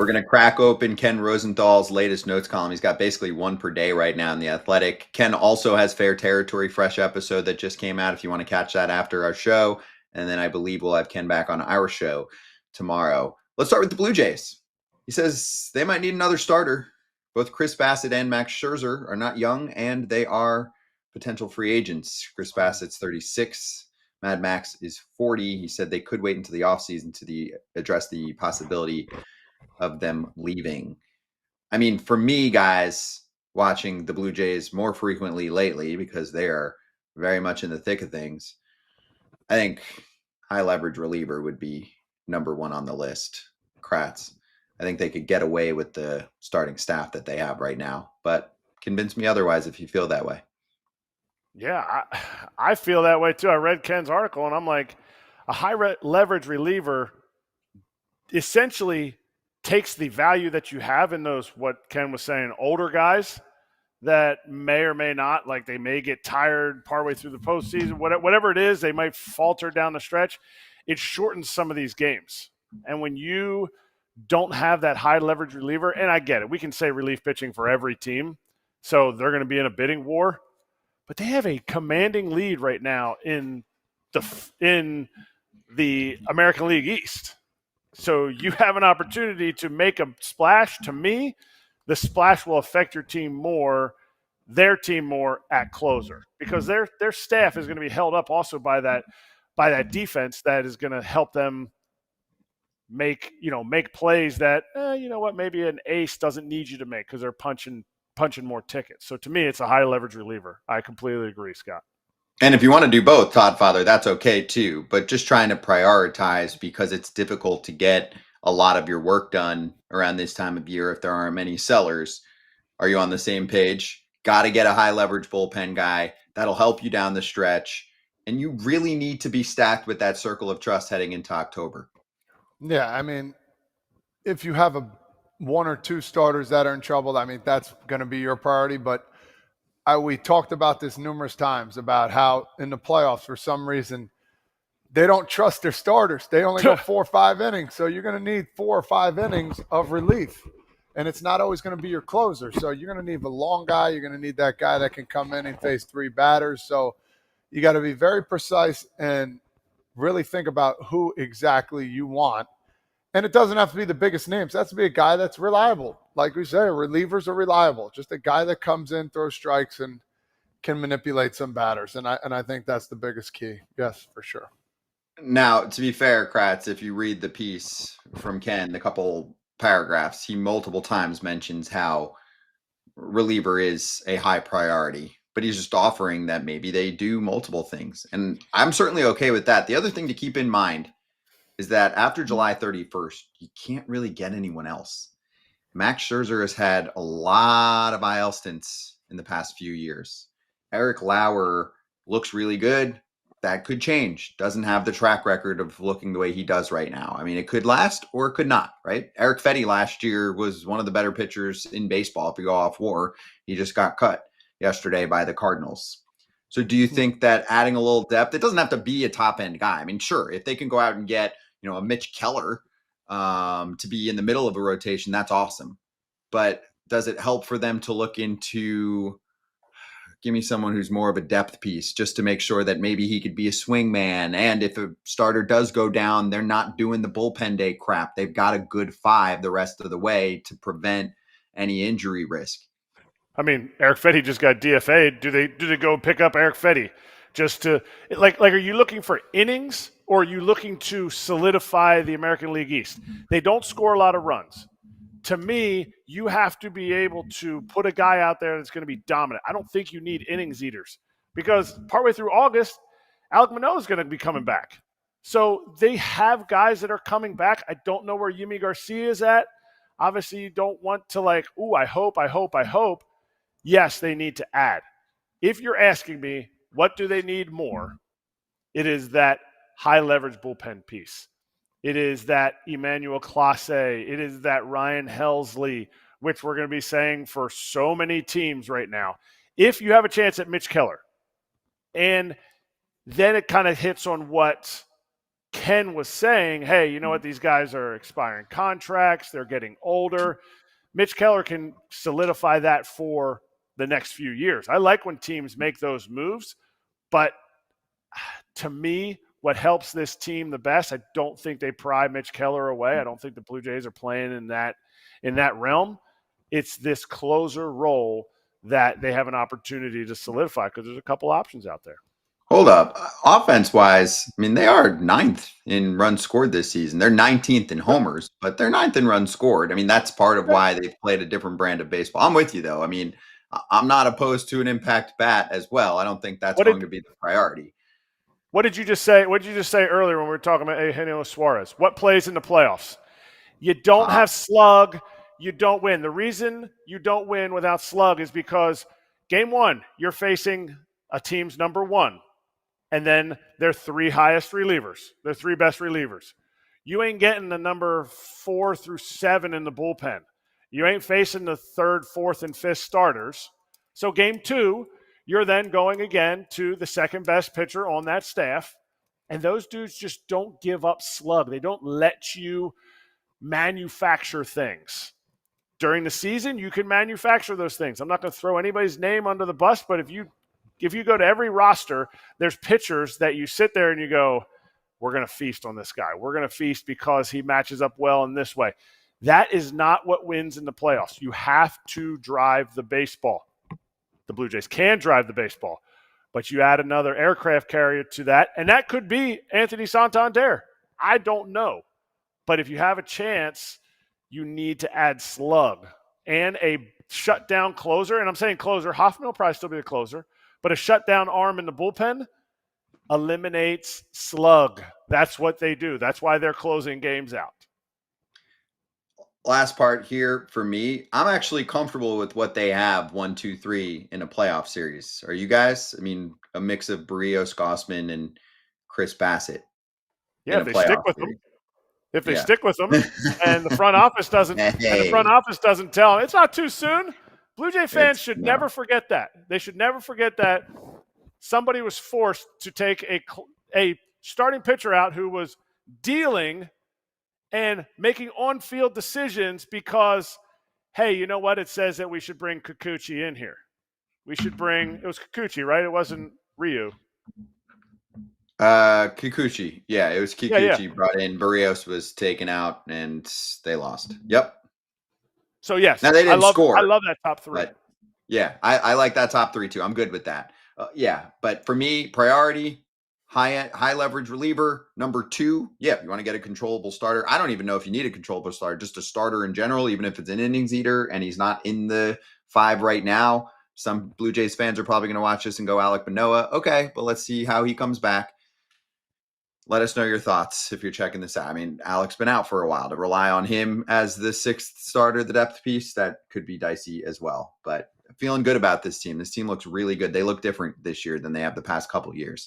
We're going to crack open Ken Rosenthal's latest notes column. He's got basically one per day right now in The Athletic. Ken also has Fair Territory, fresh episode that just came out if you want to catch that after our show. And then I believe we'll have Ken back on our show tomorrow. Let's start with the Blue Jays. He says they might need another starter. Both Chris Bassett and Max Scherzer are not young, and they are potential free agents. Chris Bassett's 36. Mad Max is 40. He said they could wait until the offseason to address the possibility of them leaving. I mean, for me, guys, watching the Blue Jays more frequently lately because they are very much in the thick of things, I think high leverage reliever would be number one on the list. Kratz. I think they could get away with the starting staff that they have right now, but convince me otherwise if you feel that way. Yeah, I feel that way too. I read Ken's article and I'm like, a high leverage reliever essentially takes the value that you have in those, what Ken was saying, older guys that may or may not, like they may get tired partway through the postseason, whatever it is, they might falter down the stretch. It shortens some of these games. And when you don't have that high leverage reliever, and I get it, we can say relief pitching for every team, so they're going to be in a bidding war, but they have a commanding lead right now in the American League East. So you have an opportunity to make a splash. To me, the splash will affect your team more, their team more at closer, because their staff is going to be held up also by that defense that is going to help them make plays that maybe an ace doesn't need you to make because they're punching more tickets. So to me, it's a high leverage reliever. I completely agree, Scott. And if you want to do both, Todd Father, that's okay too. But just trying to prioritize because it's difficult to get a lot of your work done around this time of year if there aren't many sellers. Are you on the same page? Got to get a high leverage bullpen guy. That'll help you down the stretch. And you really need to be stacked with that circle of trust heading into October. Yeah, I mean, if you have one or two starters that are in trouble, I mean, that's going to be your priority. But we talked about this numerous times about how in the playoffs, for some reason, they don't trust their starters. They only go 4 or 5 innings. So you're going to need 4 or 5 innings of relief. And it's not always going to be your closer. So you're going to need a long guy. You're going to need that guy that can come in and face 3 batters. So you got to be very precise and really think about who exactly you want. And it doesn't have to be the biggest names. That's to be a guy that's reliable. Like we say, relievers are reliable. Just a guy that comes in, throws strikes, and can manipulate some batters. And I think that's the biggest key. Yes, for sure. Now, to be fair, Kratz, if you read the piece from Ken, the couple paragraphs, he multiple times mentions how reliever is a high priority. But he's just offering that maybe they do multiple things. And I'm certainly okay with that. The other thing to keep in mind is that after July 31st, you can't really get anyone else. Max Scherzer has had a lot of IL stints in the past few years. Eric Lauer looks really good. That could change. Doesn't have the track record of looking the way he does right now. I mean, it could last or it could not, right? Eric Fetty last year was one of the better pitchers in baseball if you go off WAR. He just got cut yesterday by the Cardinals. So do you think that adding a little depth, it doesn't have to be a top-end guy. I mean, sure, if they can go out and get a Mitch Keller to be in the middle of a rotation, that's awesome. But does it help for them to look into, give me someone who's more of a depth piece just to make sure that maybe he could be a swing man? And if a starter does go down, they're not doing the bullpen day crap. They've got a good 5 the rest of the way to prevent any injury risk. I mean, Eric Fetty just got DFA'd. Do they go pick up Eric Fetty just to like are you looking for innings or are you looking to solidify the American League East? They don't score a lot of runs. To me, you have to be able to put a guy out there that's going to be dominant. I don't think you need innings eaters because partway through August, Alek Manoah is going to be coming back. So they have guys that are coming back. I don't know where Yimi Garcia is at. Obviously, you don't want to I hope. Yes, they need to add. If you're asking me, what do they need more? It is that high leverage bullpen piece. It is that Emmanuel Clase. It is that Ryan Helsley, which we're going to be saying for so many teams right now. If you have a chance at Mitch Keller, and then it kind of hits on what Ken was saying, hey, you know what? These guys are expiring contracts. They're getting older. Mitch Keller can solidify that for the next few years. I like when teams make those moves, but to me, what helps this team the best, I don't think they pry Mitch Keller away. I don't think the Blue Jays are playing in that realm. It's this closer role that they have an opportunity to solidify because there's a couple options out there. Hold up. Offense wise, I mean, they are ninth in runs scored this season. They're 19th in homers, but they're ninth in runs scored. I mean, that's part of why they've played a different brand of baseball. I'm with you, though. I mean, I'm not opposed to an impact bat as well. I don't think that's going to be the priority. What did you just say? What did you just say earlier when we were talking about Eugenio Suarez? What plays in the playoffs? You don't have slug, you don't win. The reason you don't win without slug is because game one, you're facing a team's number one, and then their three highest relievers, their three best relievers. You ain't getting the number 4 through 7 in the bullpen. You ain't facing the third, fourth, and fifth starters. So game two, you're then going again to the second best pitcher on that staff, and those dudes just don't give up slug. They don't let you manufacture things. During the season, you can manufacture those things. I'm not going to throw anybody's name under the bus, but if you go to every roster, there's pitchers that you sit there and you go, we're going to feast on this guy. We're going to feast because he matches up well in this way. That is not what wins in the playoffs. You have to drive the baseball. The Blue Jays can drive the baseball, but you add another aircraft carrier to that, and that could be Anthony Santander. I don't know. But if you have a chance, you need to add slug and a shutdown closer. And I'm saying closer. Hoffman will probably still be the closer. But a shutdown arm in the bullpen eliminates slug. That's what they do. That's why they're closing games out. Last part here for me, I'm actually comfortable with what they have 1, 2, 3 in a playoff series. Are you guys? I mean, a mix of Barrios, Gossman, and Chris Bassett. Yeah, if they stick with them. If they stick with them, and the front office doesn't, tell them it's not too soon. Blue Jay fans should never forget that. They should never forget that somebody was forced to take a starting pitcher out who was dealing and making on-field decisions because, hey, you know what? It says that we should bring Kikuchi in here. It was Kikuchi, right? It wasn't Ryu. Kikuchi. Yeah, it was Kikuchi Yeah. brought in. Barrios was taken out, and they lost. Yep. So, yes. Now, they didn't score. I love that top three. But, yeah, I like that top three, too. I'm good with that. But for me, priority, high leverage reliever. Number 2, you want to get a controllable starter. I don't even know if you need a controllable starter, just a starter in general, even if it's an innings eater and he's not in the 5 right now. Some Blue Jays fans are probably going to watch this and go, Alek Manoah. Okay, but let's see how he comes back. Let us know your thoughts if you're checking this out. I mean, Alek's been out for a while. To rely on him as the 6th starter, the depth piece, that could be dicey as well. But feeling good about this team. This team looks really good. They look different this year than they have the past couple years.